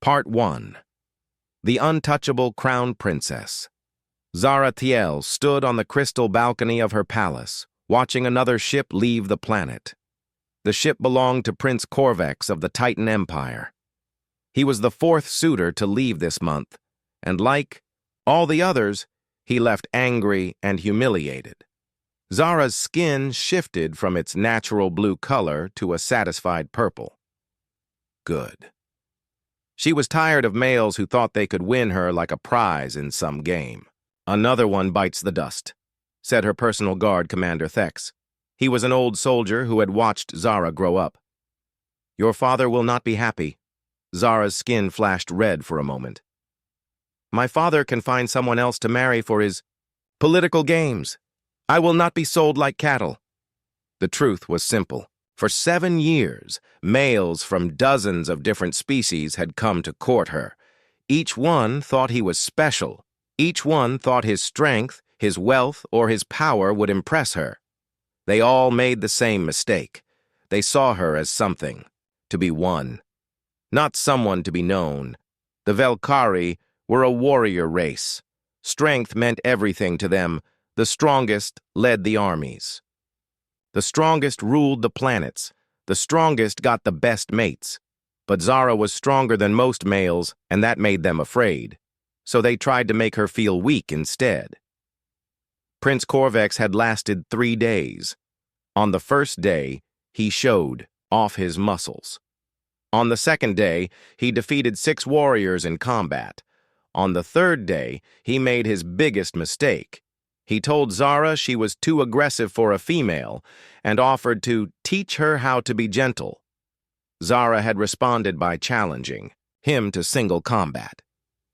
Part 1. The Untouchable Crown Princess. Zarathiel stood on the crystal balcony of her palace, watching another ship leave the planet. The ship belonged to Prince Corvex of the Titan Empire. He was the fourth suitor to leave this month, and like all the others, he left angry and humiliated. Zara's skin shifted from its natural blue color to a satisfied purple. Good. She was tired of males who thought they could win her like a prize in some game. "Another one bites the dust," said her personal guard commander Thex. He was an old soldier who had watched Zara grow up. "Your father will not be happy." Zara's skin flashed red for a moment. "My father can find someone else to marry for his political games. I will not be sold like cattle." The truth was simple. For 7 years, males from dozens of different species had come to court her. Each one thought he was special. Each one thought his strength, his wealth, or his power would impress her. They all made the same mistake. They saw her as something to be won, not someone to be known. The Velkhari were a warrior race. Strength meant everything to them. The strongest led the armies. The strongest ruled the planets. The strongest got the best mates. But Zara was stronger than most males, and that made them afraid. So they tried to make her feel weak instead. Prince Corvex had lasted 3 days. On the first day, he showed off his muscles. On the second day, he defeated 6 warriors in combat. On the third day, he made his biggest mistake. He told Zara she was too aggressive for a female and offered to teach her how to be gentle. Zara had responded by challenging him to single combat.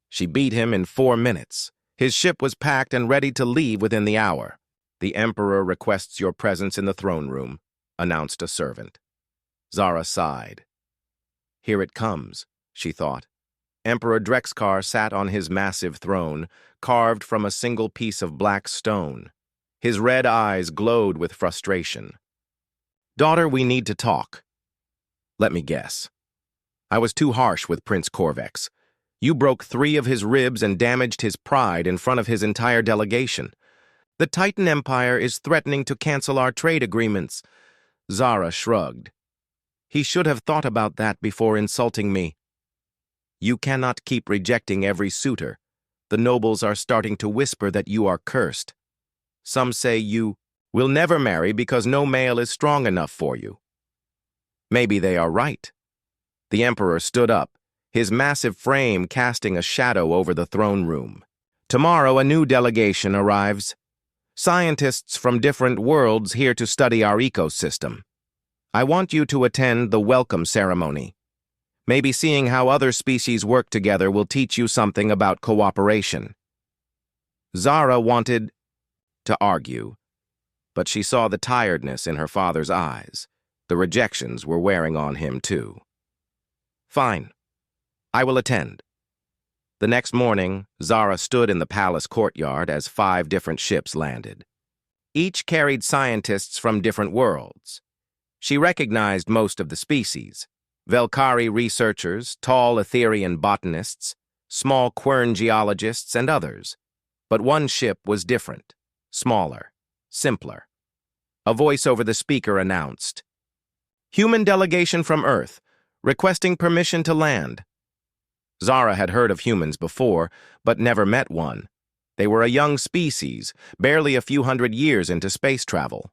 She beat him in 4 minutes. His ship was packed and ready to leave within the hour. "The Emperor requests your presence in the throne room," announced a servant. Zara sighed. "Here it comes," she thought. Emperor Drexkar sat on his massive throne, carved from a single piece of black stone. His red eyes glowed with frustration. "Daughter, we need to talk." "Let me guess. I was too harsh with Prince Corvex. You broke 3 of his ribs and damaged his pride in front of his entire delegation. The Titan Empire is threatening to cancel our trade agreements." Zara shrugged. "He should have thought about that before insulting me." "You cannot keep rejecting every suitor. The nobles are starting to whisper that you are cursed. Some say you will never marry because no male is strong enough for you." "Maybe they are right." The Emperor stood up, his massive frame casting a shadow over the throne room. "Tomorrow a new delegation arrives. Scientists from different worlds here to study our ecosystem. I want you to attend the welcome ceremony. Maybe seeing how other species work together will teach you something about cooperation." Zara wanted to argue, but she saw the tiredness in her father's eyes. The rejections were wearing on him too. "Fine. I will attend." The next morning, Zara stood in the palace courtyard as 5 different ships landed. Each carried scientists from different worlds. She recognized most of the species: Velkhari researchers, tall Etherian botanists, small Quern geologists, and others. But one ship was different, smaller, simpler. A voice over the speaker announced, "Human delegation from Earth, requesting permission to land." Zara had heard of humans before, but never met one. They were a young species, barely a few hundred years into space travel.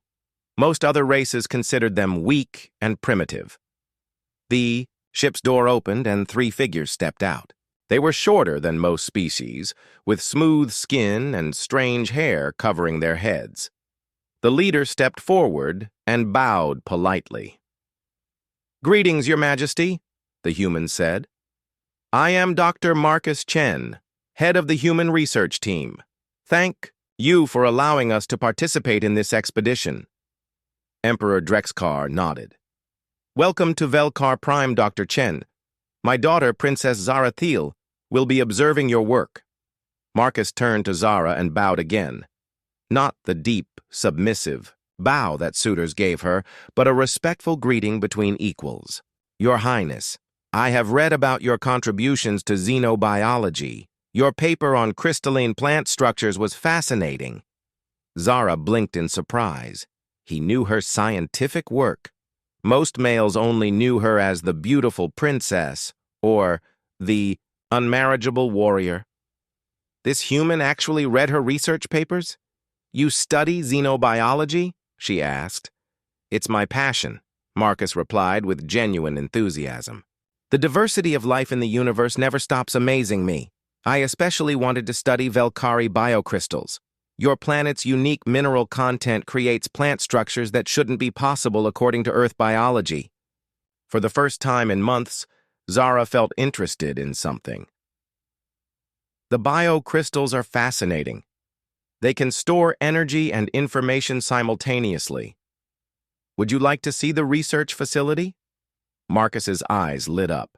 Most other races considered them weak and primitive. The ship's door opened and 3 figures stepped out. They were shorter than most species, with smooth skin and strange hair covering their heads. The leader stepped forward and bowed politely. "Greetings, Your Majesty," the human said. "I am Dr. Marcus Chen, head of the Human Research Team. Thank you for allowing us to participate in this expedition." Emperor Drexkar nodded. "Welcome to Velkhar Prime, Dr. Chen. My daughter, Princess Zarathiel, will be observing your work." Marcus turned to Zara and bowed again. Not the deep, submissive bow that suitors gave her, but a respectful greeting between equals. "Your Highness, I have read about your contributions to xenobiology. Your paper on crystalline plant structures was fascinating. Zara blinked in surprise. He knew her scientific work. Most males only knew her as the beautiful princess or the unmarriageable warrior. This human actually read her research papers? You study xenobiology? She asked. It's my passion, Marcus replied with genuine enthusiasm. The diversity of life in the universe never stops amazing me. I especially wanted to study Velkari biocrystals. Your planet's unique mineral content creates plant structures that shouldn't be possible according to Earth biology. For the first time in months, Zara felt interested in something. The biocrystals are fascinating. They can store energy and information simultaneously. Would you like to see the research facility? Marcus's eyes lit up.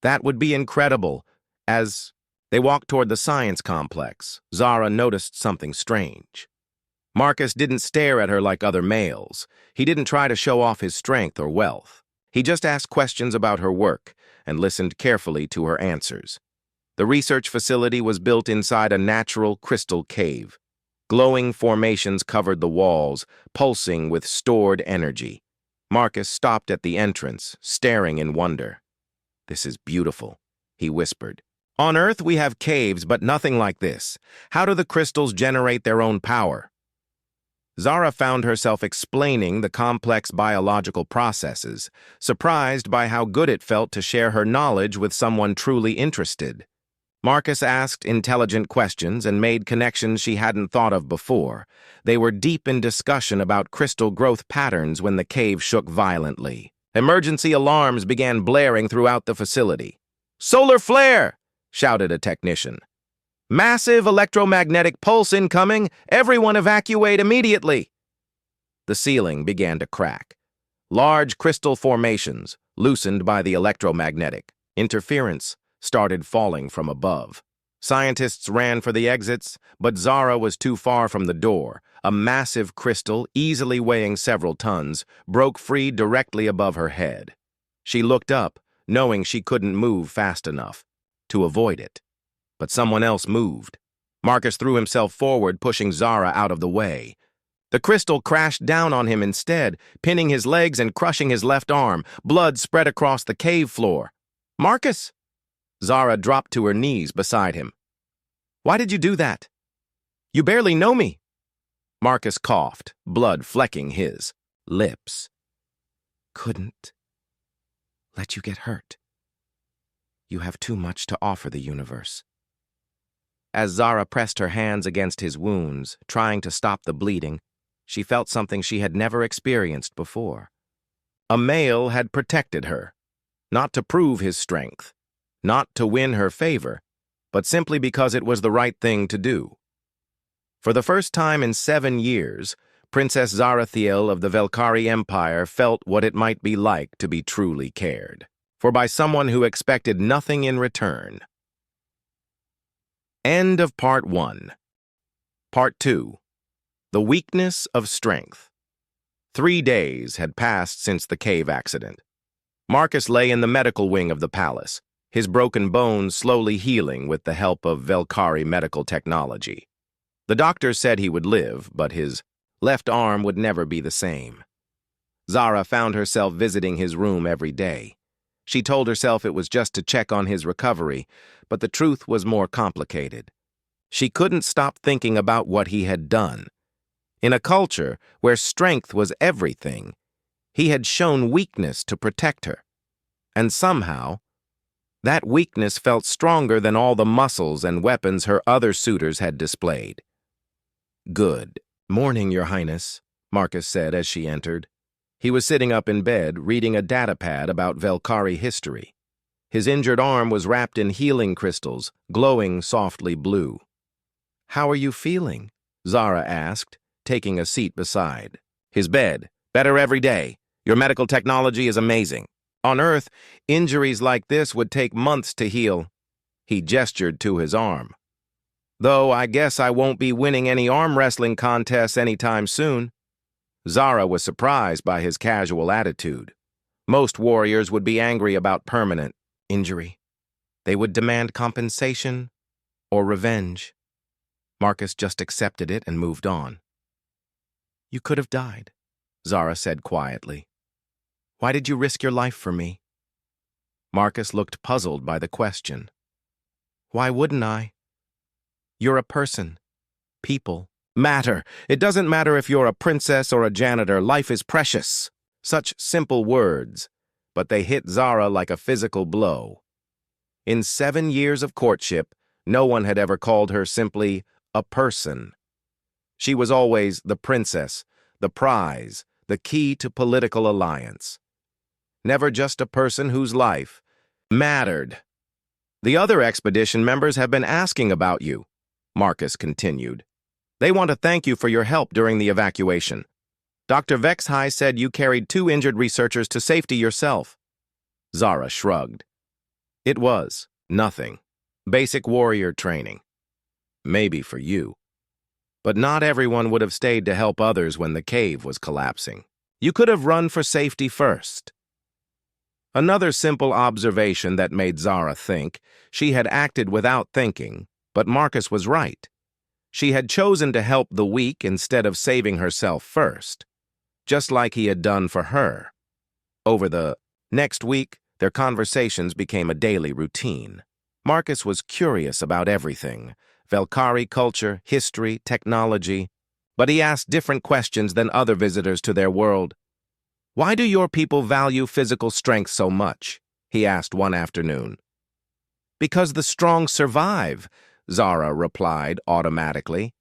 That would be incredible. As they walked toward the science complex, Zara noticed something strange. Marcus didn't stare at her like other males. He didn't try to show off his strength or wealth. He just asked questions about her work and listened carefully to her answers. The research facility was built inside a natural crystal cave. Glowing formations covered the walls, pulsing with stored energy. Marcus stopped at the entrance, staring in wonder. "This is beautiful," he whispered. "On Earth we have caves, but nothing like this. How do the crystals generate their own power?" Zara found herself explaining the complex biological processes, surprised by how good it felt to share her knowledge with someone truly interested. Marcus asked intelligent questions and made connections she hadn't thought of before. They were deep in discussion about crystal growth patterns when the cave shook violently. Emergency alarms began blaring throughout the facility. "Solar flare!" shouted a technician. "Massive electromagnetic pulse incoming! Everyone evacuate immediately!" The ceiling began to crack. Large crystal formations, loosened by the electromagnetic interference, started falling from above. Scientists ran for the exits, but Zara was too far from the door. A massive crystal, easily weighing several tons, broke free directly above her head. She looked up, knowing she couldn't move fast enough to avoid it. But someone else moved. Marcus threw himself forward, pushing Zara out of the way. The crystal crashed down on him instead, pinning his legs and crushing his left arm. Blood spread across the cave floor. "Marcus!" Zara dropped to her knees beside him. "Why did you do that? You barely know me." Marcus coughed, blood flecking his lips. "Couldn't let you get hurt. You have too much to offer the universe." As Zara pressed her hands against his wounds, trying to stop the bleeding, she felt something she had never experienced before. A male had protected her, not to prove his strength, not to win her favor, but simply because it was the right thing to do. For the first time in 7 years, Princess Zarathiel of the Velkari Empire felt what it might be like to be truly cared for by someone who expected nothing in return. End of Part 1. Part 2. The Weakness of Strength. 3 days had passed since the cave accident. Marcus lay in the medical wing of the palace, his broken bones slowly healing with the help of Velkari medical technology. The doctors said he would live, but his left arm would never be the same. Zara found herself visiting his room every day. She told herself it was just to check on his recovery, but the truth was more complicated. She couldn't stop thinking about what he had done. In a culture where strength was everything, he had shown weakness to protect her. And somehow, that weakness felt stronger than all the muscles and weapons her other suitors had displayed. "Good morning, Your Highness," Marcus said as she entered. He was sitting up in bed, reading a datapad about Velkari history. His injured arm was wrapped in healing crystals, glowing softly blue. "How are you feeling?" Zara asked, taking a seat beside his bed. "Better every day. Your medical technology is amazing. On Earth, injuries like this would take months to heal." He gestured to his arm. "Though I guess I won't be winning any arm wrestling contests anytime soon." Zara was surprised by his casual attitude. Most warriors would be angry about permanent injury. They would demand compensation or revenge. Marcus just accepted it and moved on. "You could have died," Zara said quietly. "Why did you risk your life for me?" Marcus looked puzzled by the question. "Why wouldn't I? You're a person. People matter. It doesn't matter if you're a princess or a janitor. Life is precious." Such simple words, but they hit Zara like a physical blow. In 7 years of courtship, no one had ever called her simply a person. She was always the princess, the prize, the key to political alliance. Never just a person whose life mattered. "The other expedition members have been asking about you," Marcus continued. "They want to thank you for your help during the evacuation. Dr. Vexhai said you carried 2 injured researchers to safety yourself." Zara shrugged. "It was nothing. Basic warrior training. Maybe for you. But not everyone would have stayed to help others when the cave was collapsing. You could have run for safety first." Another simple observation that made Zara think. She had acted without thinking, but Marcus was right. She had chosen to help the weak instead of saving herself first, just like he had done for her. Over the next week, their conversations became a daily routine. Marcus was curious about everything: Velkhari culture, history, technology, but he asked different questions than other visitors to their world. "Why do your people value physical strength so much?" he asked one afternoon. "Because the strong survive," Zara replied automatically.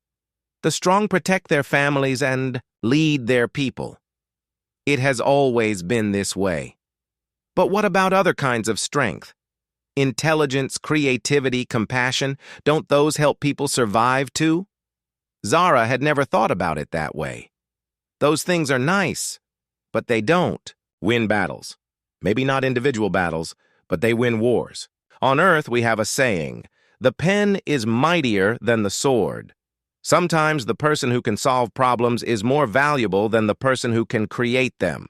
"The strong protect their families and lead their people. It has always been this way." "But what about other kinds of strength? Intelligence, creativity, compassion, don't those help people survive too?" Zara had never thought about it that way. Those things are nice, but they don't win battles. Maybe not individual battles, but they win wars. On Earth, we have a saying: the pen is mightier than the sword. Sometimes the person who can solve problems is more valuable than the person who can create them.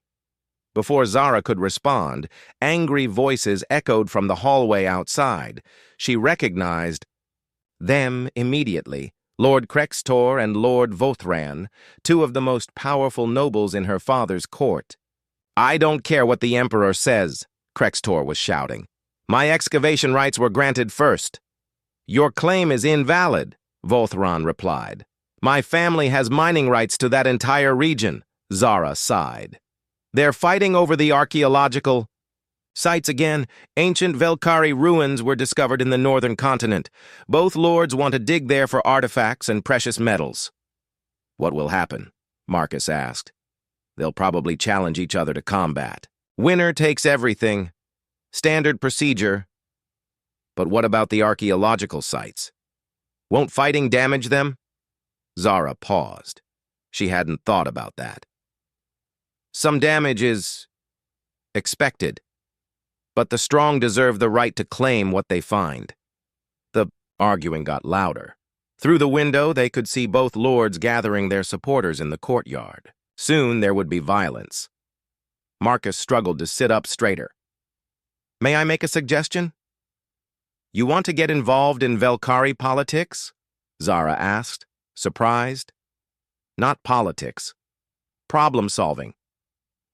Before Zara could respond, angry voices echoed from the hallway outside. She recognized them immediately: Lord Krextor and Lord Vothran, 2 of the most powerful nobles in her father's court. "I don't care what the Emperor says," Krextor was shouting. "My excavation rights were granted first." "Your claim is invalid," Vothran replied. "My family has mining rights to that entire region," Zara sighed. "They're fighting over the archaeological sites again. Ancient Velkhari ruins were discovered in the northern continent. Both lords want to dig there for artifacts and precious metals." "What will happen?" Marcus asked. "They'll probably challenge each other to combat. Winner takes everything. Standard procedure." "But what about the archaeological sites? Won't fighting damage them?" Zara paused. She hadn't thought about that. "Some damage is expected, but the strong deserve the right to claim what they find." The arguing got louder. Through the window, they could see both lords gathering their supporters in the courtyard. Soon there would be violence. Marcus struggled to sit up straighter. "May I make a suggestion?" "You want to get involved in Velkhari politics?" Zara asked, surprised. "Not politics. Problem solving.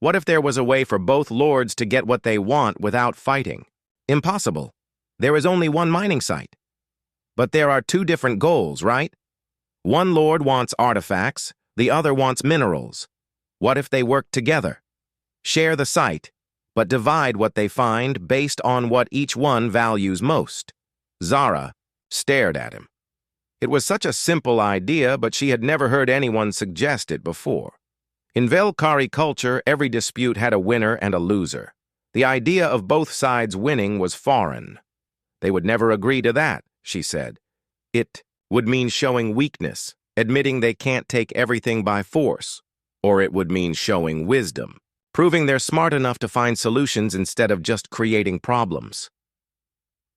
What if there was a way for both lords to get what they want without fighting?" "Impossible. There is only one mining site." "But there are 2 different goals, right? One lord wants artifacts, the other wants minerals. What if they work together? Share the site, but divide what they find based on what each one values most." Zara stared at him. It was such a simple idea, but she had never heard anyone suggest it before. In Velkhari culture, every dispute had a winner and a loser. The idea of both sides winning was foreign. "They would never agree to that," she said. "It would mean showing weakness, admitting they can't take everything by force. Or it would mean showing wisdom, proving they're smart enough to find solutions instead of just creating problems."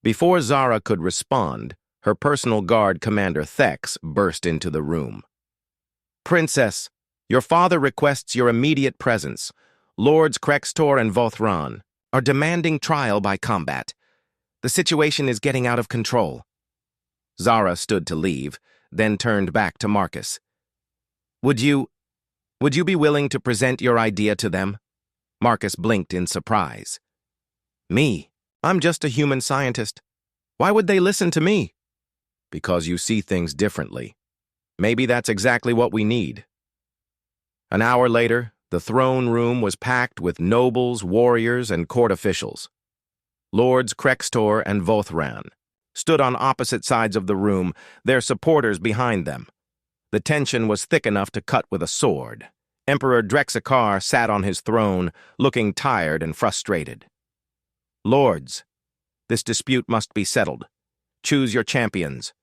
Before Zara could respond, her personal guard commander Thex burst into the room. "Princess, your father requests your immediate presence. Lords Krextor and Vothran are demanding trial by combat. The situation is getting out of control. Zara stood to leave, then turned back to Marcus. Would you be willing to present your idea to them? Marcus blinked in surprise. Me? I'm just a human scientist. Why would they listen to me? Because you see things differently. Maybe that's exactly what we need. An hour later, the throne room was packed with nobles, warriors, and court officials. Lords Krextor and Vothran stood on opposite sides of the room, their supporters behind them. The tension was thick enough to cut with a sword. Emperor Drexakar sat on his throne, looking tired and frustrated. Lords, this dispute must be settled. Choose your champions.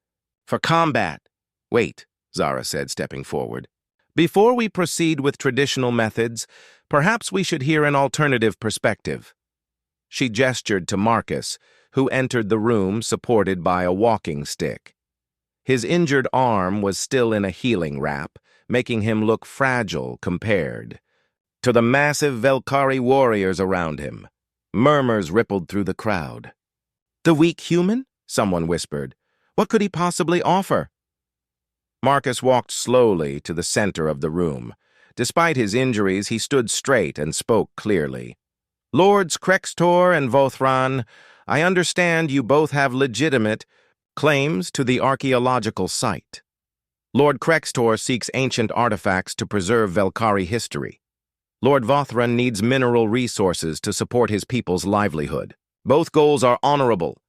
For combat. Wait, Zara said, stepping forward. Before we proceed with traditional methods, perhaps we should hear an alternative perspective. She gestured to Marcus, who entered the room supported by a walking stick. His injured arm was still in a healing wrap, making him look fragile compared to the massive Velkari warriors around him. Murmurs rippled through the crowd. The weak human? Someone whispered. What could he possibly offer? Marcus walked slowly to the center of the room. Despite his injuries, he stood straight and spoke clearly. Lords Krextor and Vothran, I understand you both have legitimate claims to the archaeological site. Lord Krextor seeks ancient artifacts to preserve Velkari history. Lord Vothran needs mineral resources to support his people's livelihood. Both goals are honorable.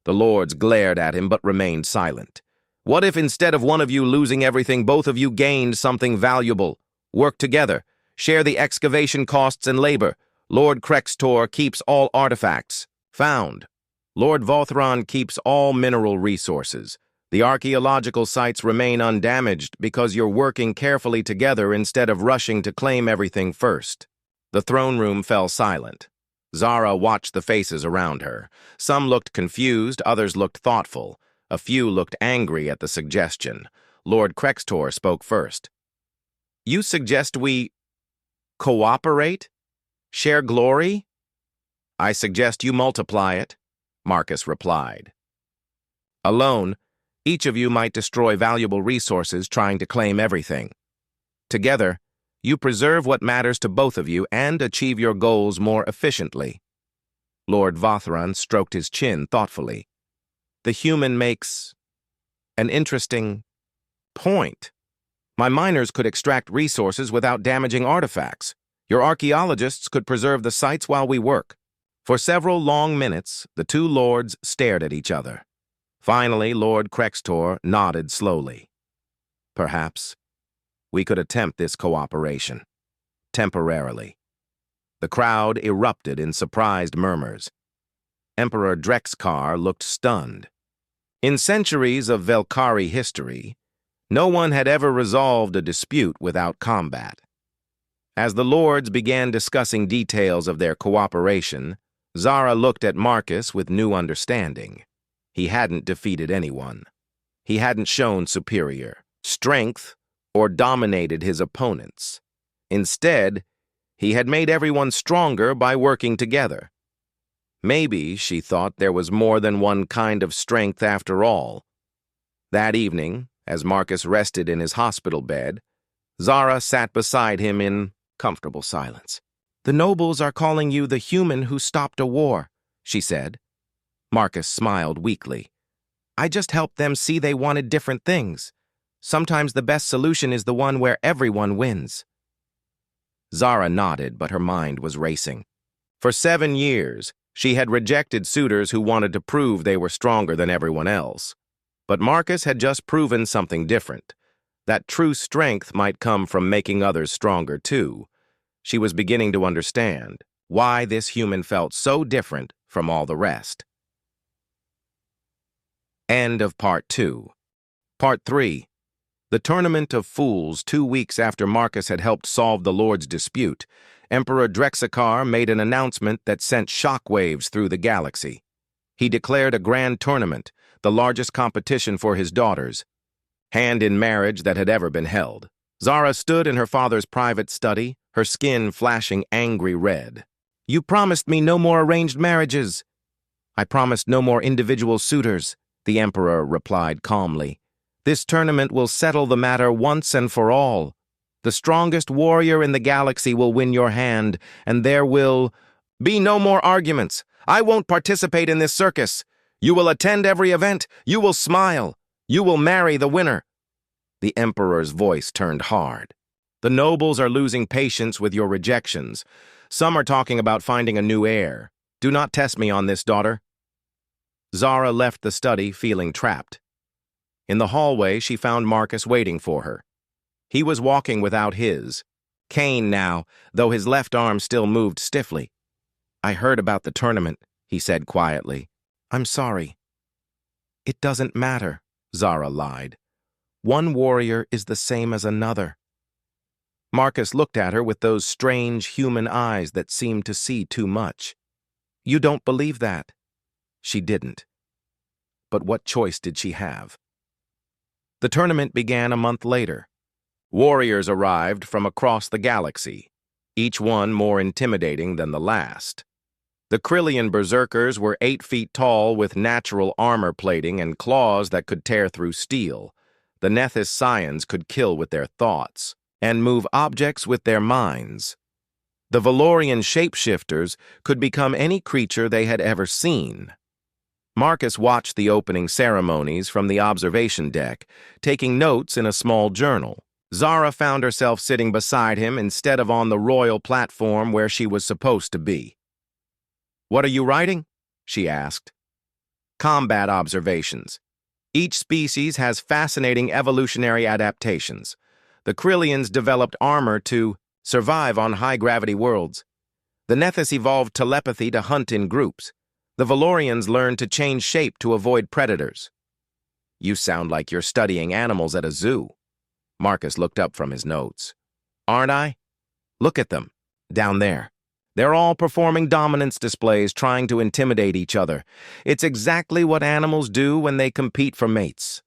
The lords glared at him but remained silent. What if instead of one of you losing everything, both of you gained something valuable? Work together. Share the excavation costs and labor. Lord Krextor keeps all artifacts found. Lord Vothran keeps all mineral resources. The archaeological sites remain undamaged because you're working carefully together instead of rushing to claim everything first. The throne room fell silent. Zara watched the faces around her. Some looked confused, others looked thoughtful. A few looked angry at the suggestion. Lord Krextor spoke first. You suggest we cooperate? Share glory? I suggest you multiply it, Marcus replied. Alone, each of you might destroy valuable resources trying to claim everything. Together, you preserve what matters to both of you and achieve your goals more efficiently. Lord Vothran stroked his chin thoughtfully. The human makes an interesting point. My miners could extract resources without damaging artifacts. Your archaeologists could preserve the sites while we work. For several long minutes, the two lords stared at each other. Finally, Lord Krextor nodded slowly. Perhaps we could attempt this cooperation. Temporarily. The crowd erupted in surprised murmurs. Emperor Drexakar looked stunned. In centuries of Velkari history, no one had ever resolved a dispute without combat. As the lords began discussing details of their cooperation, Zara looked at Marcus with new understanding. He hadn't defeated anyone. He hadn't shown superior strength or dominated his opponents. Instead, he had made everyone stronger by working together. Maybe, she thought, there was more than one kind of strength after all. That evening, as Marcus rested in his hospital bed, Zara sat beside him in comfortable silence. The nobles are calling you the human who stopped a war, she said. Marcus smiled weakly. I just helped them see they wanted different things. Sometimes the best solution is the one where everyone wins. Zara nodded, but her mind was racing. For 7 years, she had rejected suitors who wanted to prove they were stronger than everyone else. But Marcus had just proven something different. That true strength might come from making others stronger too. She was beginning to understand why this human felt so different from all the rest. End of Part 2. Part 3. The Tournament of Fools. 2 weeks after Marcus had helped solve the Lord's dispute, Emperor Drexakar made an announcement that sent shockwaves through the galaxy. He declared a grand tournament, the largest competition for his daughters, hand in marriage that had ever been held. Zara stood in her father's private study, her skin flashing angry red. "You promised me no more arranged marriages." "I promised no more individual suitors," the Emperor replied calmly. "This tournament will settle the matter once and for all. The strongest warrior in the galaxy will win your hand, and there will be no more arguments. I won't participate in this circus. You will attend every event. You will smile. You will marry the winner." The Emperor's voice turned hard. "The nobles are losing patience with your rejections. Some are talking about finding a new heir. Do not test me on this, daughter." Zara left the study feeling trapped. In the hallway, she found Marcus waiting for her. He was walking without his, cane now, though his left arm still moved stiffly. "I heard about the tournament," he said quietly. "I'm sorry." "It doesn't matter," Zara lied. "One warrior is the same as another." Marcus looked at her with those strange human eyes that seemed to see too much. "You don't believe that?" She didn't. But what choice did she have? The tournament began a month later. Warriors arrived from across the galaxy, each one more intimidating than the last. The Krillian berserkers were 8 feet tall with natural armor plating and claws that could tear through steel. The Nethys Scions could kill with their thoughts and move objects with their minds. The Valorian shapeshifters could become any creature they had ever seen. Marcus watched the opening ceremonies from the observation deck, taking notes in a small journal. Zara found herself sitting beside him instead of on the royal platform where she was supposed to be. "What are you writing?" she asked. "Combat observations. Each species has fascinating evolutionary adaptations. The Krillians developed armor to survive on high-gravity worlds. The Nethys evolved telepathy to hunt in groups. The Valorians learned to change shape to avoid predators." "You sound like you're studying animals at a zoo." Marcus looked up from his notes. "Aren't I? Look at them, down there. They're all performing dominance displays, trying to intimidate each other. It's exactly what animals do when they compete for mates."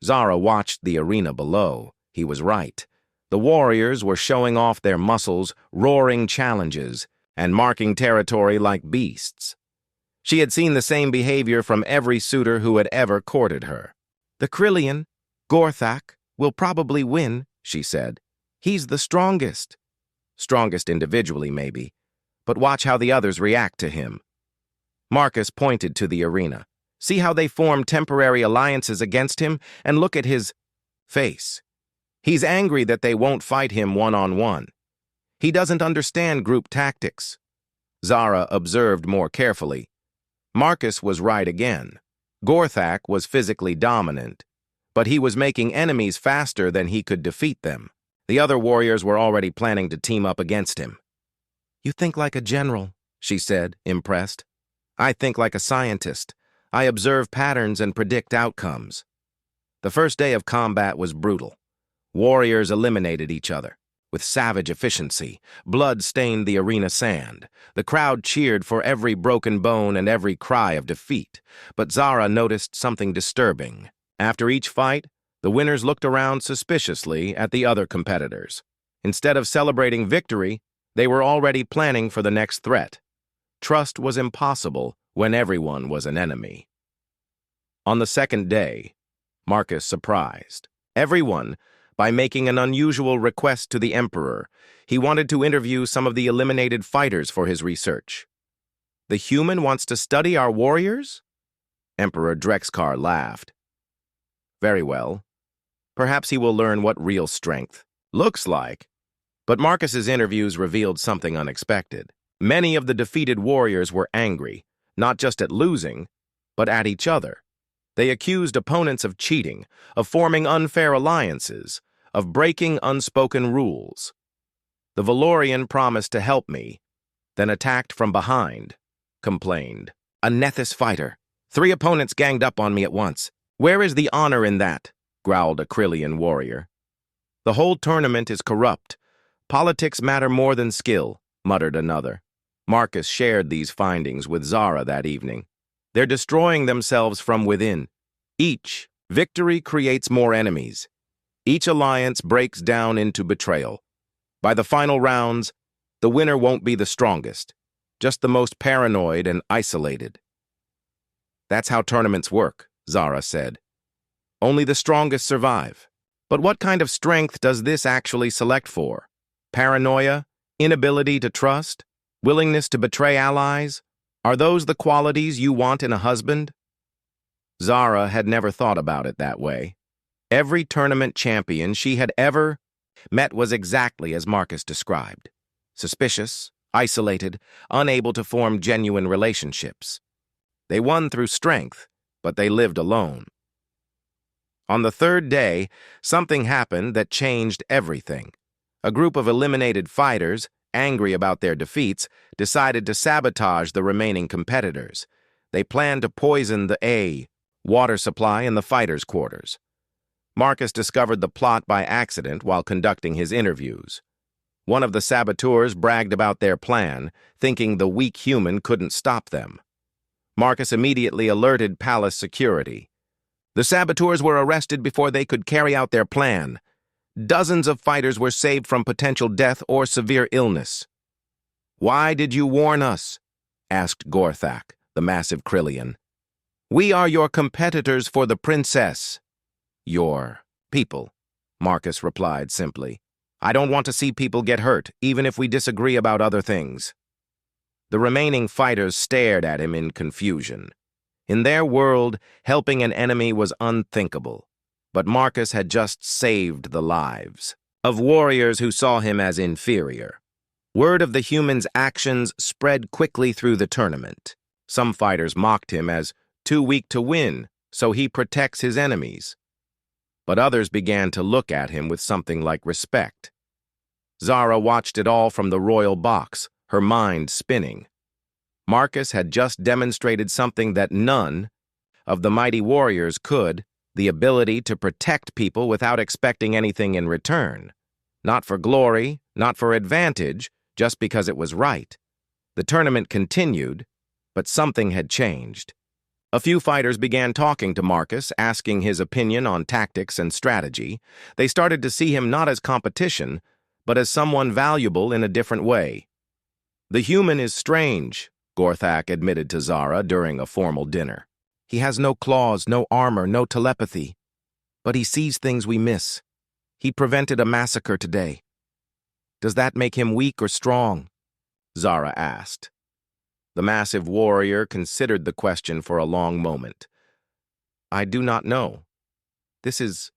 Zara watched the arena below. He was right. The warriors were showing off their muscles, roaring challenges, and marking territory like beasts. She had seen the same behavior from every suitor who had ever courted her. "The Krillian, Gorthak, will probably win," she said. "He's the strongest." Strongest individually, maybe, but watch how the others react to him. Marcus pointed to the arena. "See how they form temporary alliances against him, and look at his face. He's angry that they won't fight him one-on-one. He doesn't understand group tactics." Zara observed more carefully. Marcus was right again. Gorthak was physically dominant, but he was making enemies faster than he could defeat them. The other warriors were already planning to team up against him. "You think like a general," she said, impressed. "I think like a scientist. I observe patterns and predict outcomes." The first day of combat was brutal. Warriors eliminated each other with savage efficiency. Blood stained the arena sand. The crowd cheered for every broken bone and every cry of defeat. But Zara noticed something disturbing. After each fight, the winners looked around suspiciously at the other competitors. Instead of celebrating victory, they were already planning for the next threat. Trust was impossible when everyone was an enemy. On the second day, Marcus surprised everyone by making an unusual request to the Emperor. He wanted to interview some of the eliminated fighters for his research. "The human wants to study our warriors?" Emperor Drexkar laughed. "Very well. Perhaps he will learn what real strength looks like." But Marcus's interviews revealed something unexpected. Many of the defeated warriors were angry, not just at losing, but at each other. They accused opponents of cheating, of forming unfair alliances, of breaking unspoken rules. "The Valorian promised to help me, then attacked from behind," complained. "A Nethys fighter. 3 opponents ganged up on me at once. Where is the honor in that?" growled a Krillian warrior. "The whole tournament is corrupt. Politics matter more than skill," muttered another. Marcus shared these findings with Zara that evening. "They're destroying themselves from within. Each victory creates more enemies. Each alliance breaks down into betrayal. By the final rounds, the winner won't be the strongest, just the most paranoid and isolated. That's how tournaments work, Zara said. Only the strongest survive. But what kind of strength does this actually select for? Paranoia? Inability to trust? Willingness to betray allies? Are those the qualities you want in a husband? Zara had never thought about it that way. Every tournament champion she had ever met was exactly as Marcus described. Suspicious, isolated, unable to form genuine relationships. They won through strength, but they lived alone. On the third day, something happened that changed everything. A group of eliminated fighters, angry about their defeats, decided to sabotage the remaining competitors. They planned to poison the water supply in the fighters' quarters. Marcus discovered the plot by accident while conducting his interviews. One of the saboteurs bragged about their plan, thinking the weak human couldn't stop them. Marcus immediately alerted palace security. The saboteurs were arrested before they could carry out their plan. Dozens of fighters were saved from potential death or severe illness. "Why did you warn us?" asked Gorthak, the massive Krillian. "We are your competitors for the princess." "Your people," Marcus replied simply. "I don't want to see people get hurt, even if we disagree about other things." The remaining fighters stared at him in confusion. In their world, helping an enemy was unthinkable, but Marcus had just saved the lives of warriors who saw him as inferior. Word of the human's actions spread quickly through the tournament. Some fighters mocked him as too weak to win, so he protects his enemies. But others began to look at him with something like respect. Zara watched it all from the royal box, her mind spinning. Marcus had just demonstrated something that none of the mighty warriors could, the ability to protect people without expecting anything in return. Not for glory, not for advantage, just because it was right. The tournament continued, but something had changed. A few fighters began talking to Marcus, asking his opinion on tactics and strategy. They started to see him not as competition, but as someone valuable in a different way. "The human is strange," Gorthak admitted to Zara during a formal dinner. "He has no claws, no armor, no telepathy. But he sees things we miss. He prevented a massacre today. Does that make him weak or strong?" Zara asked. The massive warrior considered the question for a long moment. "I do not know. This is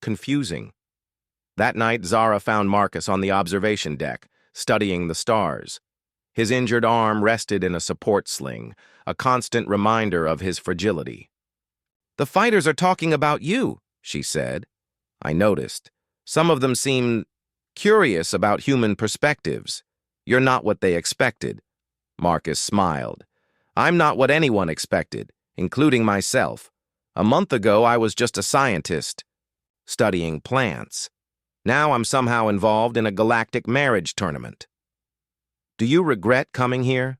confusing." That night, Zara found Marcus on the observation deck, studying the stars. His injured arm rested in a support sling, a constant reminder of his fragility. "The fighters are talking about you," she said. "I noticed. Some of them seem curious about human perspectives. You're not what they expected." Marcus smiled. "I'm not what anyone expected, including myself. A month ago, I was just a scientist, studying plants. Now I'm somehow involved in a galactic marriage tournament." "Do you regret coming here?"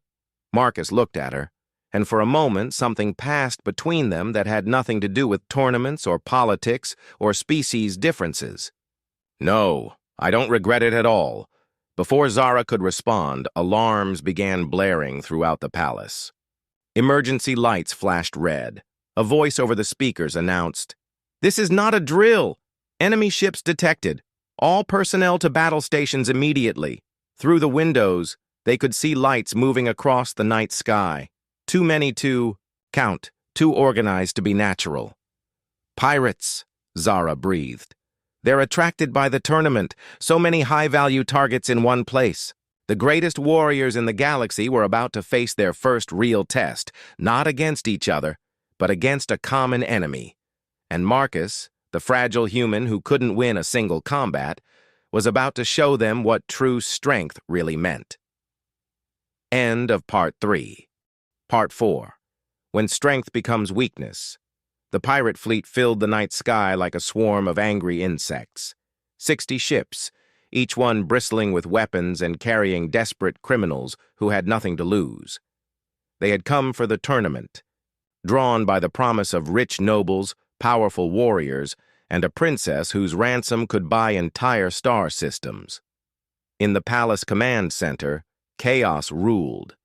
Marcus looked at her, and for a moment something passed between them that had nothing to do with tournaments or politics or species differences. "No, I don't regret it at all." Before Zara could respond, alarms began blaring throughout the palace. Emergency lights flashed red. A voice over the speakers announced, "This is not a drill. Enemy ships detected. All personnel to battle stations immediately." Through the windows, they could see lights moving across the night sky. Too many to count, too organized to be natural. "Pirates," Zara breathed. "They're attracted by the tournament, so many high-value targets in one place. The greatest warriors in the galaxy were about to face their first real test, not against each other, but against a common enemy. And Marcus, the fragile human who couldn't win a single combat, was about to show them what true strength really meant." End of Part 3. Part 4. When strength becomes weakness. The pirate fleet filled the night sky like a swarm of angry insects. 60 ships, each one bristling with weapons and carrying desperate criminals who had nothing to lose. They had come for the tournament, drawn by the promise of rich nobles, powerful warriors, and a princess whose ransom could buy entire star systems. In the palace command center, chaos ruled.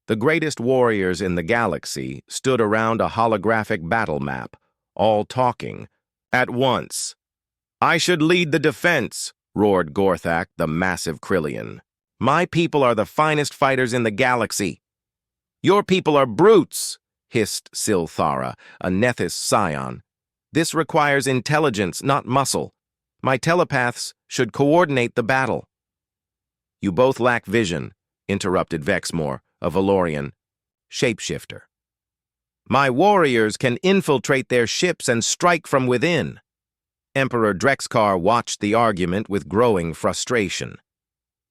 The greatest warriors in the galaxy stood around a holographic battle map, all talking at once. "I should lead the defense," roared Gorthak, the massive Krillian. "My people are the finest fighters in the galaxy." "Your people are brutes," hissed Silthara, a Nethys scion. "This requires intelligence, not muscle. My telepaths should coordinate the battle." "You both lack vision," interrupted Vexmore, a Valorian shapeshifter. "My warriors can infiltrate their ships and strike from within." Emperor Drexkar watched the argument with growing frustration.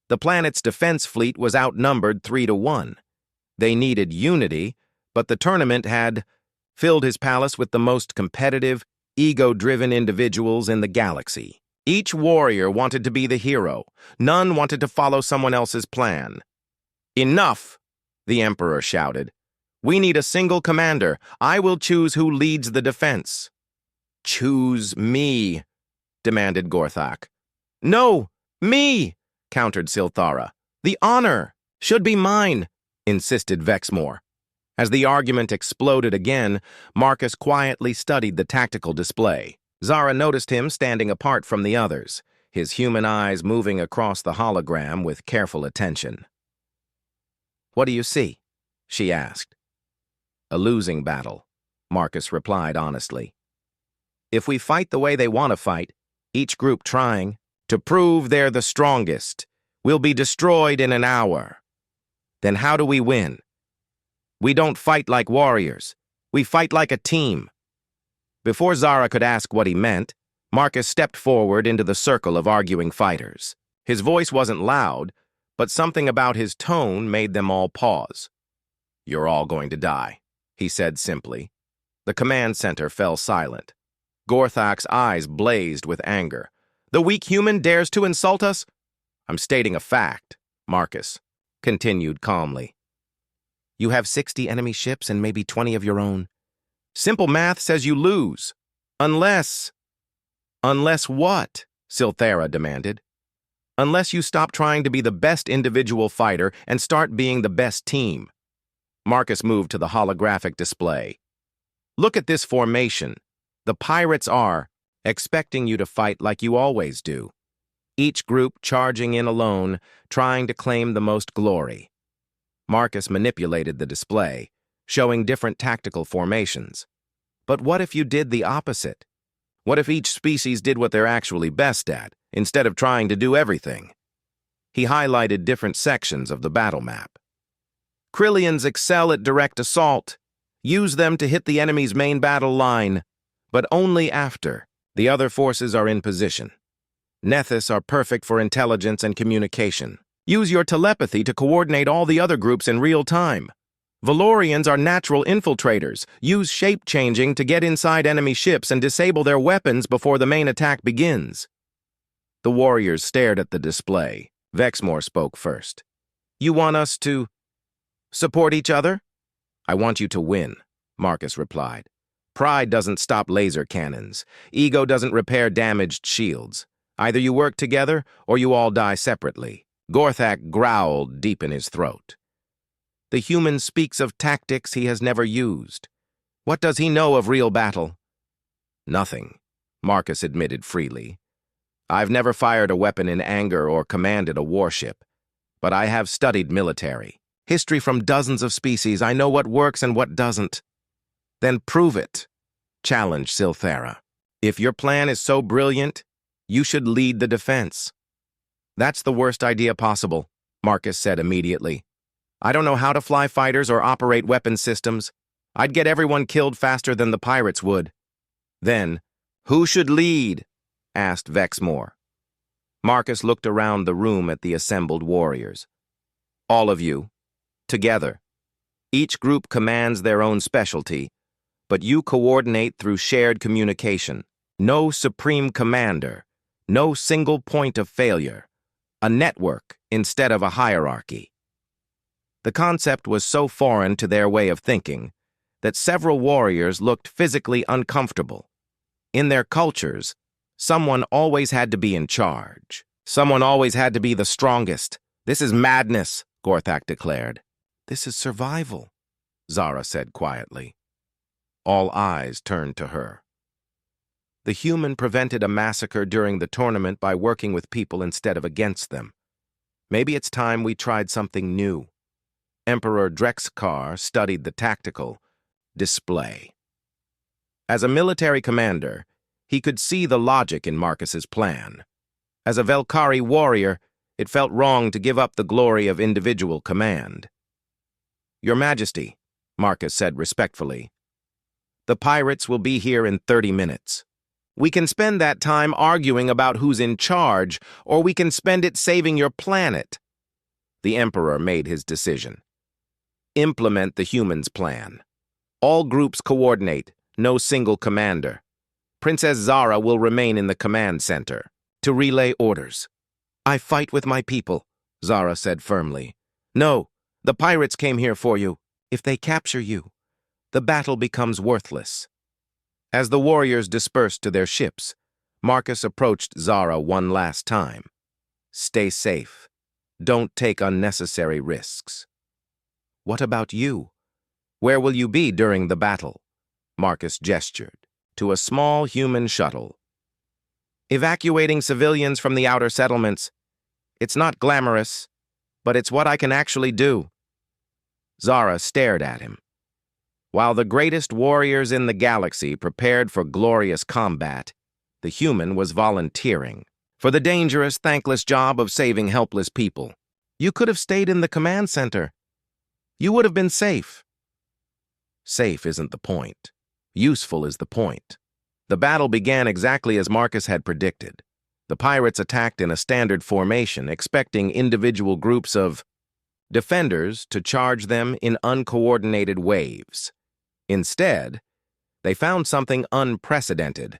The planet's defense fleet was outnumbered 3-1. They needed unity, but the tournament had filled his palace with the most competitive, ego-driven individuals in the galaxy. Each warrior wanted to be the hero. None wanted to follow someone else's plan. "Enough!" the Emperor shouted. "We need a single commander. I will choose who leads the defense." "Choose me," demanded Gorthak. "No, me," countered Silthara. "The honor should be mine," insisted Vexmore. As the argument exploded again, Marcus quietly studied the tactical display. Zara noticed him standing apart from the others, his human eyes moving across the hologram with careful attention. "What do you see?" she asked. "A losing battle," Marcus replied honestly. "If we fight the way they want to fight, each group trying to prove they're the strongest, we'll be destroyed in an hour. Then how do we win? We don't fight like warriors. We fight like a team." Before Zara could ask what he meant, Marcus stepped forward into the circle of arguing fighters. His voice wasn't loud, but something about his tone made them all pause. "You're all going to die," he said simply. The command center fell silent. Gorthak's eyes blazed with anger. "The weak human dares to insult us?" "I'm stating a fact," Marcus continued calmly. "You have 60 enemy ships and maybe 20 of your own. Simple math says you lose. Unless what?" Silthara demanded. "Unless you stop trying to be the best individual fighter and start being the best team." Marcus moved to the holographic display. "Look at this formation. The pirates are expecting you to fight like you always do. Each group charging in alone, trying to claim the most glory." Marcus manipulated the display, showing different tactical formations. "But what if you did the opposite? What if each species did what they're actually best at, instead of trying to do everything?" He highlighted different sections of the battle map. "Krillians excel at direct assault. Use them to hit the enemy's main battle line, but only after the other forces are in position. Nethys are perfect for intelligence and communication. Use your telepathy to coordinate all the other groups in real time. Valorians are natural infiltrators. Use shape-changing to get inside enemy ships and disable their weapons before the main attack begins." The warriors stared at the display. Vexmore spoke first. "You want us to support each other?" "I want you to win," Marcus replied. "Pride doesn't stop laser cannons. Ego doesn't repair damaged shields. Either you work together or you all die separately." Gorthak growled deep in his throat. "The human speaks of tactics he has never used. What does he know of real battle?" "Nothing," Marcus admitted freely. "I've never fired a weapon in anger or commanded a warship, but I have studied military history from dozens of species. I know what works and what doesn't." "Then prove it," challenged Silthara. "If your plan is so brilliant, you should lead the defense." "That's the worst idea possible," Marcus said immediately. "I don't know how to fly fighters or operate weapon systems. I'd get everyone killed faster than the pirates would." "Then, who should lead?" asked Vexmore. Marcus looked around the room at the assembled warriors. "All of you, together. Each group commands their own specialty, but you coordinate through shared communication. No supreme commander, no single point of failure. A network instead of a hierarchy." The concept was so foreign to their way of thinking that several warriors looked physically uncomfortable. In their cultures, someone always had to be in charge. Someone always had to be the strongest. This is madness, Gorthak declared. This is survival, Zara said quietly. All eyes turned to her. The human prevented a massacre during the tournament by working with people instead of against them. Maybe it's time we tried something new. Emperor Drexkar studied the tactical display. As a military commander, he could see the logic in Marcus's plan. As a Velkari warrior, it felt wrong to give up the glory of individual command. Your Majesty, Marcus said respectfully, the pirates will be here in 30 minutes. We can spend that time arguing about who's in charge, or we can spend it saving your planet. The Emperor made his decision. Implement the humans' plan. All groups coordinate, no single commander. Princess Zara will remain in the command center to relay orders. I fight with my people, Zara said firmly. No, the pirates came here for you. If they capture you, the battle becomes worthless. As the warriors dispersed to their ships, Marcus approached Zara one last time. Stay safe. Don't take unnecessary risks. What about you? Where will you be during the battle? Marcus gestured to a small human shuttle. Evacuating civilians from the outer settlements. It's not glamorous, but it's what I can actually do. Zara stared at him. While the greatest warriors in the galaxy prepared for glorious combat, the human was volunteering for the dangerous, thankless job of saving helpless people. You could have stayed in the command center. You would have been safe. Safe isn't the point. Useful is the point. The battle began exactly as Marcus had predicted. The pirates attacked in a standard formation, expecting individual groups of defenders to charge them in uncoordinated waves. Instead, they found something unprecedented.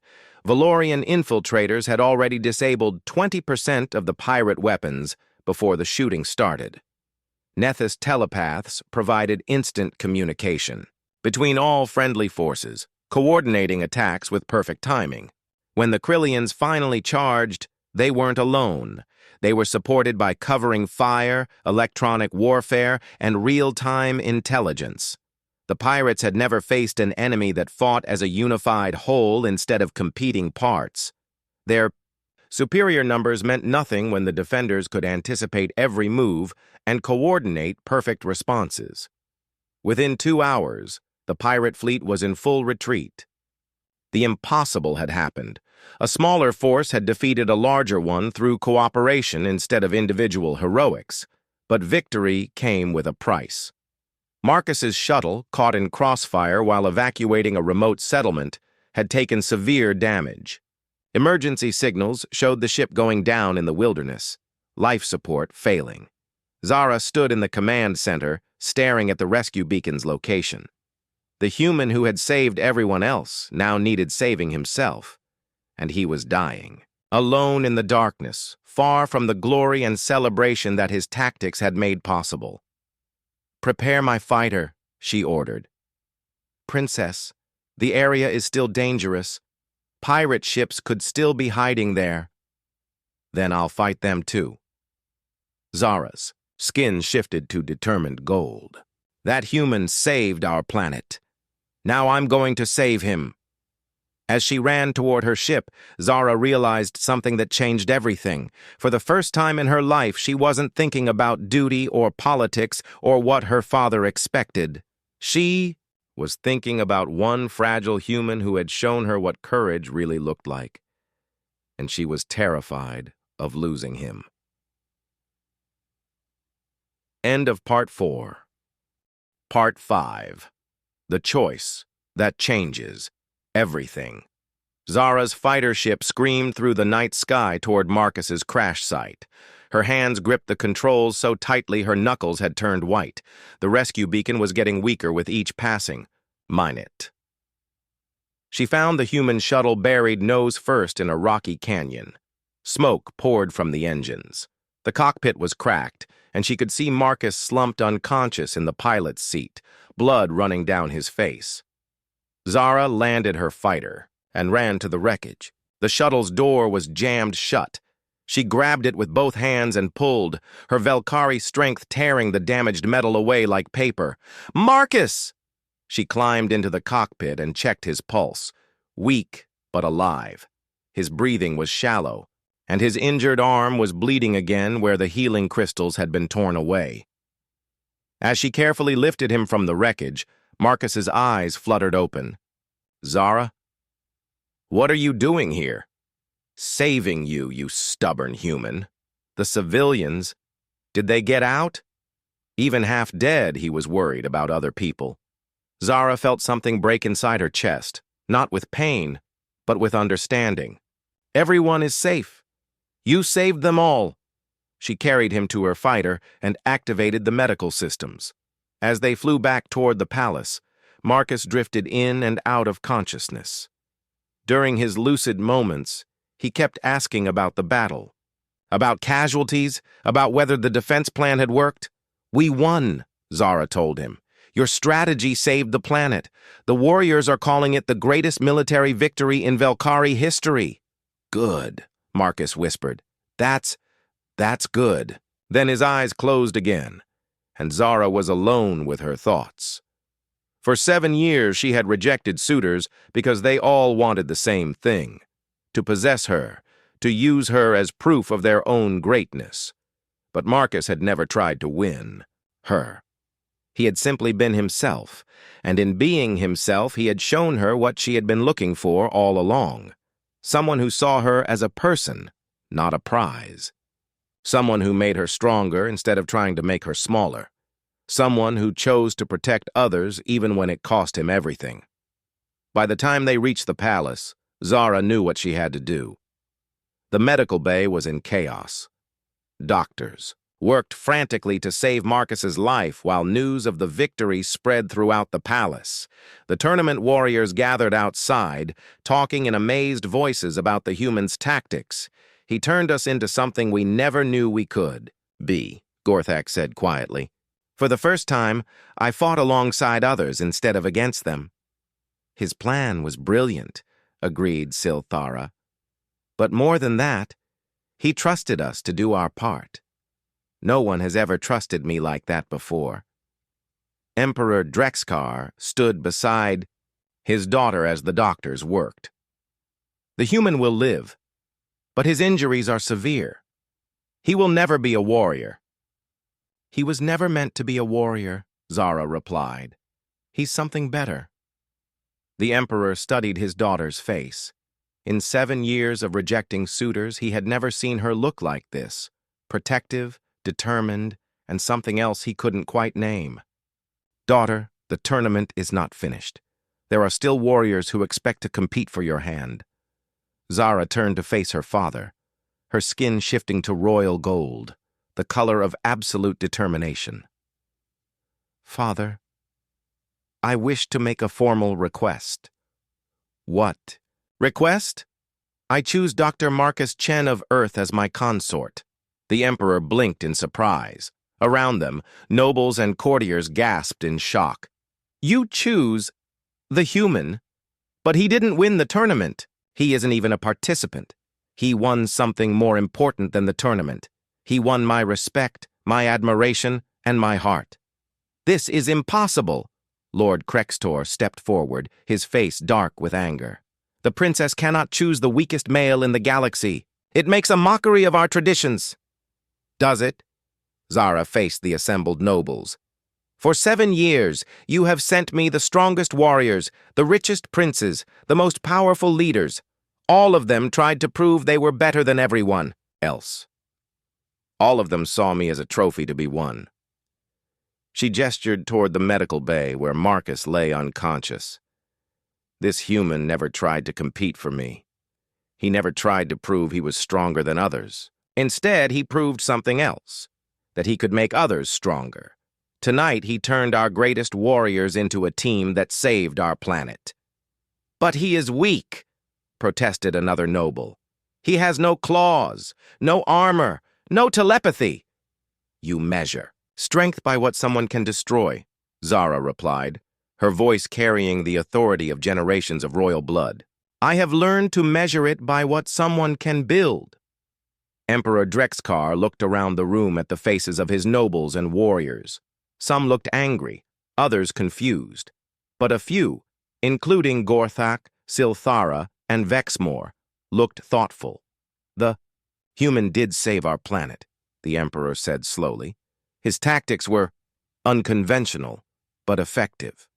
Valorian infiltrators had already disabled 20% of the pirate weapons before the shooting started. Nethys telepaths provided instant communication between all friendly forces, coordinating attacks with perfect timing. When the Krillians finally charged, they weren't alone. They were supported by covering fire, electronic warfare, and real-time intelligence. The pirates had never faced an enemy that fought as a unified whole instead of competing parts. Their superior numbers meant nothing when the defenders could anticipate every move and coordinate perfect responses. Within 2 hours, the pirate fleet was in full retreat. The impossible had happened. A smaller force had defeated a larger one through cooperation instead of individual heroics, but victory came with a price. Marcus's shuttle, caught in crossfire while evacuating a remote settlement, had taken severe damage. Emergency signals showed the ship going down in the wilderness, life support failing. Zara stood in the command center, staring at the rescue beacon's location. The human who had saved everyone else now needed saving himself, and he was dying. Alone in the darkness, far from the glory and celebration that his tactics had made possible. Prepare my fighter, she ordered. Princess, the area is still dangerous. Pirate ships could still be hiding there. Then I'll fight them too. Zara's skin shifted to determined gold. That human saved our planet. Now I'm going to save him. As she ran toward her ship, Zara realized something that changed everything. For the first time in her life, she wasn't thinking about duty or politics or what her father expected. She was thinking about one fragile human who had shown her what courage really looked like. And she was terrified of losing him. End of Part 4. Part 5. The choice that changes everything. Zara's fighter ship screamed through the night sky toward Marcus's crash site. Her hands gripped the controls so tightly her knuckles had turned white. The rescue beacon was getting weaker with each passing. Mine it. She found the human shuttle buried nose first in a rocky canyon. Smoke poured from the engines. The cockpit was cracked, and she could see Marcus slumped unconscious in the pilot's seat, blood running down his face. Zara landed her fighter and ran to the wreckage. The shuttle's door was jammed shut. She grabbed it with both hands and pulled, her Velkari strength tearing the damaged metal away like paper. "Marcus!" She climbed into the cockpit and checked his pulse. Weak, but alive. His breathing was shallow, and his injured arm was bleeding again where the healing crystals had been torn away. As she carefully lifted him from the wreckage, Marcus's eyes fluttered open. "Zara? What are you doing here?" "Saving you, you stubborn human. The civilians, did they get out?" Even half dead, he was worried about other people. Zara felt something break inside her chest, not with pain, but with understanding. "Everyone is safe. You saved them all." She carried him to her fighter and activated the medical systems. As they flew back toward the palace, Marcus drifted in and out of consciousness. During his lucid moments, he kept asking about the battle, about casualties, about whether the defense plan had worked. "We won," Zara told him. "Your strategy saved the planet. The warriors are calling it the greatest military victory in Velkari history." "Good," Marcus whispered. That's good." Then his eyes closed again, and Zara was alone with her thoughts. For 7 years she had rejected suitors because they all wanted the same thing: to possess her, to use her as proof of their own greatness. But Marcus had never tried to win her. He had simply been himself, and in being himself he had shown her what she had been looking for all along. Someone who saw her as a person, not a prize. Someone who made her stronger instead of trying to make her smaller. Someone who chose to protect others even when it cost him everything. By the time they reached the palace, Zara knew what she had to do. The medical bay was in chaos. Doctors worked frantically to save Marcus's life while news of the victory spread throughout the palace. The tournament warriors gathered outside, talking in amazed voices about the humans' tactics. "He turned us into something we never knew we could be," Gorthak said quietly. "For the first time, I fought alongside others instead of against them." "His plan was brilliant," agreed Silthara. "But more than that, he trusted us to do our part. No one has ever trusted me like that before." Emperor Drexkar stood beside his daughter as the doctors worked. "The human will live, but his injuries are severe. He will never be a warrior." "He was never meant to be a warrior," Zara replied. "He's something better." The Emperor studied his daughter's face. In 7 years of rejecting suitors, he had never seen her look like this: protective, determined, and something else he couldn't quite name. "Daughter, the tournament is not finished. There are still warriors who expect to compete for your hand." Zara turned to face her father, her skin shifting to royal gold, the color of absolute determination. "Father, I wish to make a formal request." "What?" "Request? I choose Dr. Marcus Chen of Earth as my consort." The Emperor blinked in surprise. Around them, nobles and courtiers gasped in shock. "You choose the human? But he didn't win the tournament. He isn't even a participant. He won something more important than the tournament. He won my respect, my admiration, and my heart." "This is impossible." Lord Krextor stepped forward, his face dark with anger. "The princess cannot choose the weakest male in the galaxy. It makes a mockery of our traditions." "Does it?" Zara faced the assembled nobles. "For 7 years, you have sent me the strongest warriors, the richest princes, the most powerful leaders. All of them tried to prove they were better than everyone else. All of them saw me as a trophy to be won." She gestured toward the medical bay where Marcus lay unconscious. "This human never tried to compete for me. He never tried to prove he was stronger than others. Instead, he proved something else, that he could make others stronger. Tonight, he turned our greatest warriors into a team that saved our planet." "But he is weak," protested another noble. "He has no claws, no armor, no telepathy." "You measure strength by what someone can destroy," Zara replied, her voice carrying the authority of generations of royal blood. "I have learned to measure it by what someone can build." Emperor Drexkar looked around the room at the faces of his nobles and warriors. Some looked angry, others confused. But a few, including Gorthak, Silthara, and Vexmore, looked thoughtful. The human did save our planet, the Emperor said slowly. His tactics were unconventional, but effective.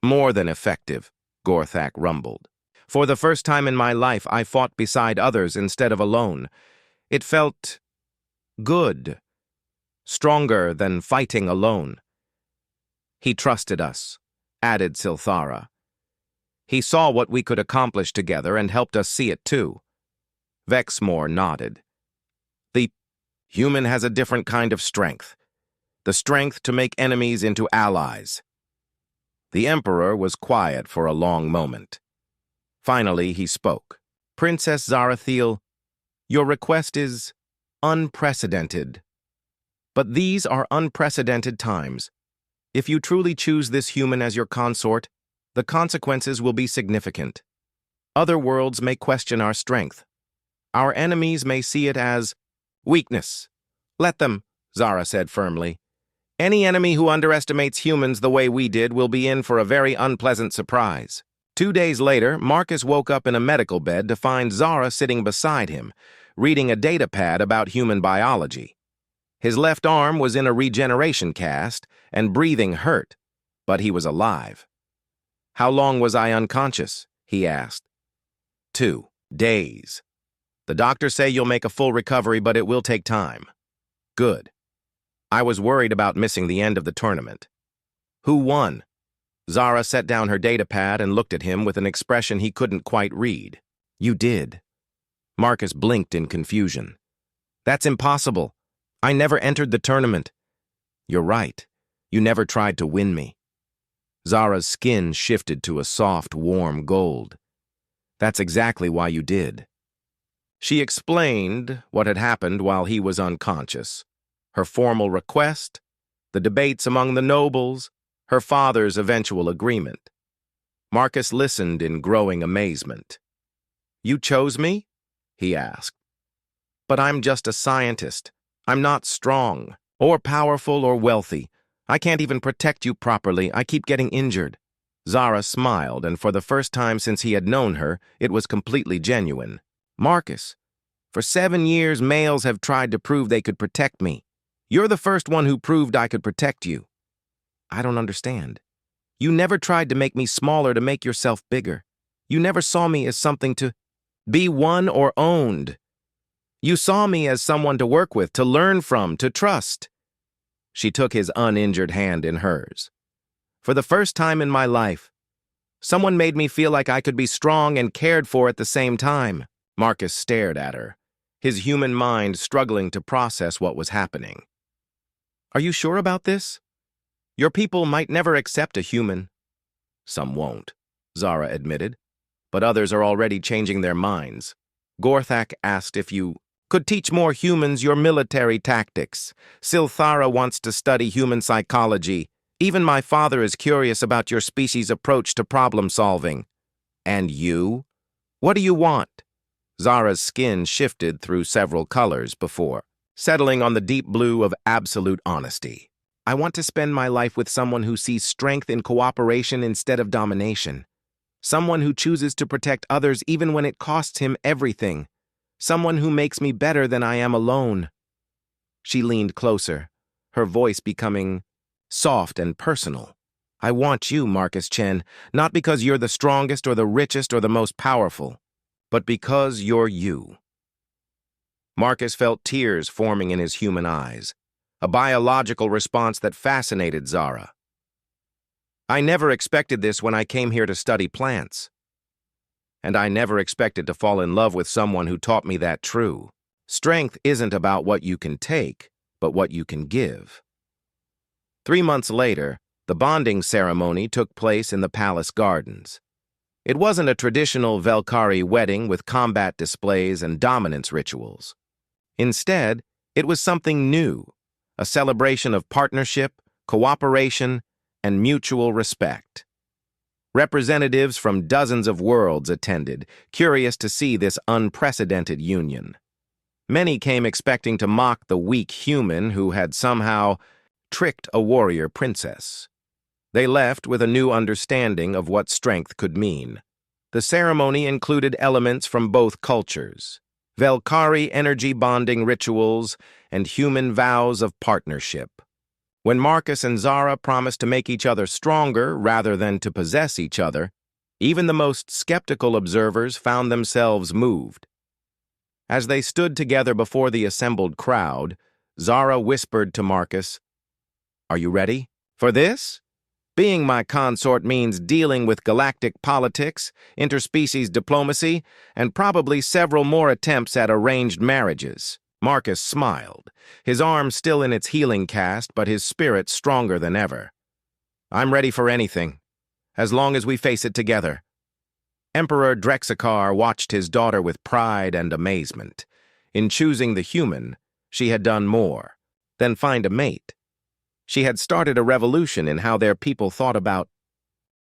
More than effective, Gorthak rumbled. For the first time in my life, I fought beside others instead of alone. It felt good, stronger than fighting alone. He trusted us, added Silthara. He saw what we could accomplish together and helped us see it too. Vexmore nodded. The human has a different kind of strength. The strength to make enemies into allies. The Emperor was quiet for a long moment. Finally, he spoke. Princess Zarathiel, your request is unprecedented. But these are unprecedented times. If you truly choose this human as your consort, the consequences will be significant. Other worlds may question our strength. Our enemies may see it as weakness. Let them, Zara said firmly. Any enemy who underestimates humans the way we did will be in for a very unpleasant surprise. 2 days later, Marcus woke up in a medical bed to find Zara sitting beside him, reading a data pad about human biology. His left arm was in a regeneration cast, and breathing hurt, but he was alive. How long was I unconscious? He asked. 2 days. The doctors say you'll make a full recovery, but it will take time. Good. I was worried about missing the end of the tournament. Who won? Zara set down her data pad and looked at him with an expression he couldn't quite read. You did. Marcus blinked in confusion. That's impossible. I never entered the tournament. You're right. You never tried to win me. Zara's skin shifted to a soft, warm gold. That's exactly why you did. She explained what had happened while he was unconscious. Her formal request, the debates among the nobles, her father's eventual agreement. Marcus listened in growing amazement. You chose me? He asked. But I'm just a scientist. I'm not strong, or powerful, or wealthy. I can't even protect you properly. I keep getting injured. Zara smiled, and for the first time since he had known her, it was completely genuine. Marcus, for 7 years, males have tried to prove they could protect me. You're the first one who proved I could protect you. I don't understand. You never tried to make me smaller to make yourself bigger. You never saw me as something to be won or owned. You saw me as someone to work with, to learn from, to trust. She took his uninjured hand in hers. For the first time in my life, someone made me feel like I could be strong and cared for at the same time. Marcus stared at her, his human mind struggling to process what was happening. Are you sure about this? Your people might never accept a human. Some won't, Zara admitted, but others are already changing their minds. Gorthak asked if you could teach more humans your military tactics. Silthara wants to study human psychology. Even my father is curious about your species' approach to problem solving. And you? What do you want? Zara's skin shifted through several colors before settling on the deep blue of absolute honesty. I want to spend my life with someone who sees strength in cooperation instead of domination. Someone who chooses to protect others even when it costs him everything. Someone who makes me better than I am alone. She leaned closer, her voice becoming soft and personal. I want you, Marcus Chen, not because you're the strongest or the richest or the most powerful, but because you're you. Marcus felt tears forming in his human eyes, a biological response that fascinated Zara. I never expected this when I came here to study plants. And I never expected to fall in love with someone who taught me that true. Strength isn't about what you can take, but what you can give. 3 months later, the bonding ceremony took place in the palace gardens. It wasn't a traditional Velkari wedding with combat displays and dominance rituals. Instead, it was something new, a celebration of partnership, cooperation, and mutual respect. Representatives from dozens of worlds attended, curious to see this unprecedented union. Many came expecting to mock the weak human who had somehow tricked a warrior princess. They left with a new understanding of what strength could mean. The ceremony included elements from both cultures, Velkari energy bonding rituals and human vows of partnership. When Marcus and Zara promised to make each other stronger rather than to possess each other, even the most skeptical observers found themselves moved. As they stood together before the assembled crowd, Zara whispered to Marcus, "Are you ready for this? Being my consort means dealing with galactic politics, interspecies diplomacy, and probably several more attempts at arranged marriages." Marcus smiled, his arm still in its healing cast, but his spirit stronger than ever. "I'm ready for anything, as long as we face it together." Emperor Drexikar watched his daughter with pride and amazement. In choosing the human, she had done more than find a mate. She had started a revolution in how their people thought about